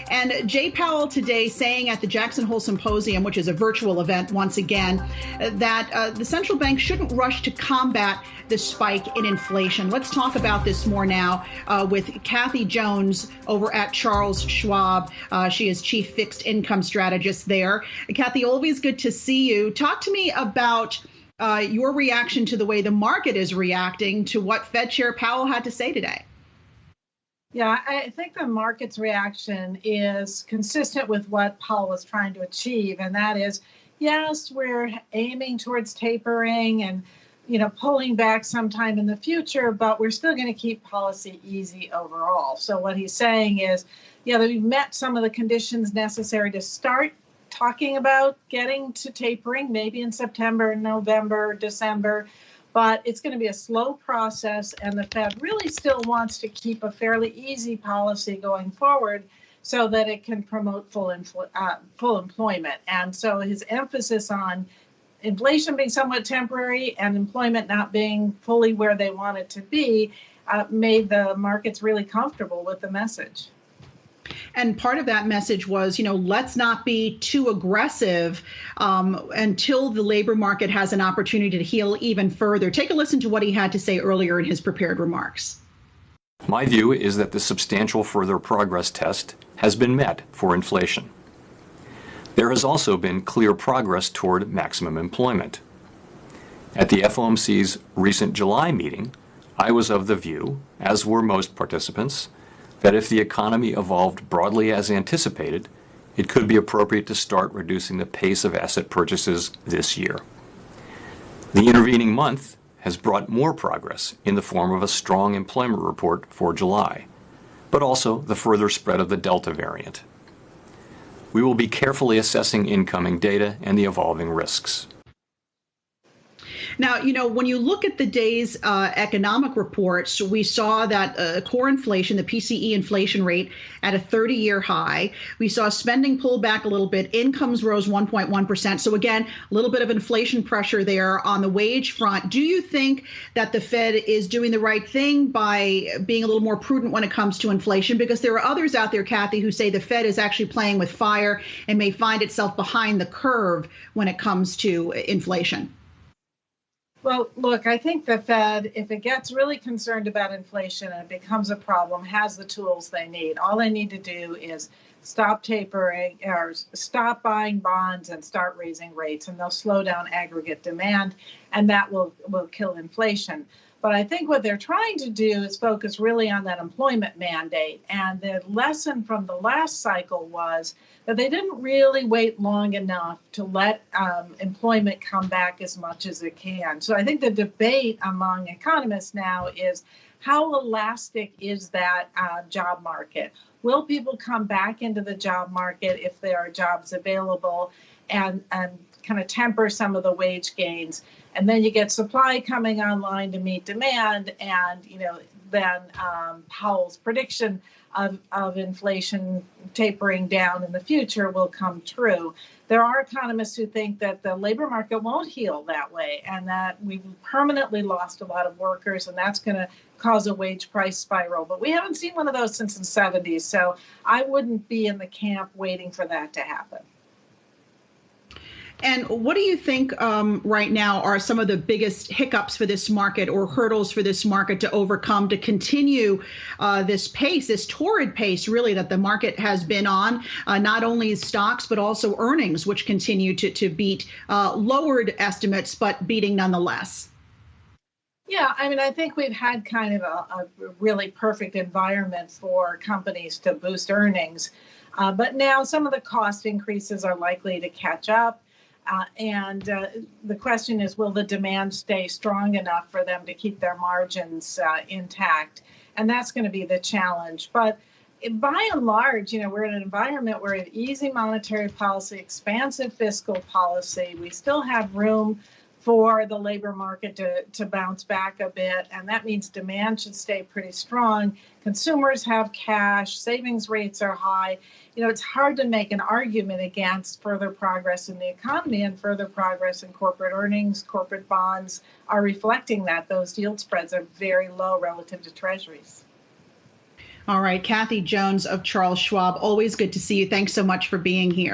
And Jay Powell today saying at the Jackson Hole Symposium, which is a virtual event once again, that the central bank shouldn't rush to combat the spike in inflation. Let's talk about this more now with Kathy Jones over at Charles Schwab. She is Chief Fixed Income Strategist there. Kathy, always good to see you. Talk to me about your reaction to the way the market is reacting to what Fed Chair Powell had to say today. Yeah, I think the market's reaction is consistent with what Powell was trying to achieve, and that is, yes, we're aiming towards tapering and, pulling back sometime in the future, but we're still going to keep policy easy overall. So what he's saying is, that we've met some of the conditions necessary to start talking about getting to tapering, maybe in September, November, December. But it's going to be a slow process, and the Fed really still wants to keep a fairly easy policy going forward so that it can promote full employment. And so his emphasis on inflation being somewhat temporary and employment not being fully where they want it to be made the markets really comfortable with the message. And part of that message was, let's not be too aggressive until the labor market has an opportunity to heal even further. Take a listen to what he had to say earlier in his prepared remarks. My view is that the substantial further progress test has been met for inflation. There has also been clear progress toward maximum employment. At the FOMC's recent July meeting, I was of the view, as were most participants, that if the economy evolved broadly as anticipated, it could be appropriate to start reducing the pace of asset purchases this year. The intervening month has brought more progress in the form of a strong employment report for July, but also the further spread of the Delta variant. We will be carefully assessing incoming data and the evolving risks. Now, when you look at the day's economic reports, we saw that core inflation, the PCE inflation rate, at a 30-year high. We saw spending pull back a little bit. Incomes rose 1.1%. So again, a little bit of inflation pressure there on the wage front. Do you think that the Fed is doing the right thing by being a little more prudent when it comes to inflation? Because there are others out there, Kathy, who say the Fed is actually playing with fire and may find itself behind the curve when it comes to inflation. Well, look, I think the Fed, if it gets really concerned about inflation and it becomes a problem, has the tools they need. All they need to do is stop tapering or stop buying bonds and start raising rates, and they'll slow down aggregate demand, and that will kill inflation. But I think what they're trying to do is focus really on that employment mandate. And the lesson from the last cycle was that they didn't really wait long enough to let employment come back as much as it can. So I think the debate among economists now is, how elastic is that job market? Will people come back into the job market if there are jobs available and kind of temper some of the wage gains? And then you get supply coming online to meet demand, and then Powell's prediction of inflation tapering down in the future will come true. There are economists who think that the labor market won't heal that way, and that we've permanently lost a lot of workers, and that's going to cause a wage price spiral. But we haven't seen one of those since the 70s, so I wouldn't be in the camp waiting for that to happen. And what do you think right now are some of the biggest hiccups for this market or hurdles for this market to overcome to continue this pace, this torrid pace, really, that the market has been on, not only stocks, but also earnings, which continue to beat lowered estimates, but beating nonetheless? Yeah, I think we've had kind of a really perfect environment for companies to boost earnings. But now some of the cost increases are likely to catch up. And the question is, will the demand stay strong enough for them to keep their margins intact? And that's going to be the challenge. But by and large, we're in an environment where we have easy monetary policy, expansive fiscal policy. We still have room for the labor market to bounce back a bit, and that means demand should stay pretty strong. Consumers have cash, savings rates are high. It's hard to make an argument against further progress in the economy, and further progress in corporate earnings. Corporate bonds are reflecting that. Those yield spreads are very low relative to treasuries. All right, Kathy Jones of Charles Schwab, always good to see you. Thanks so much for being here.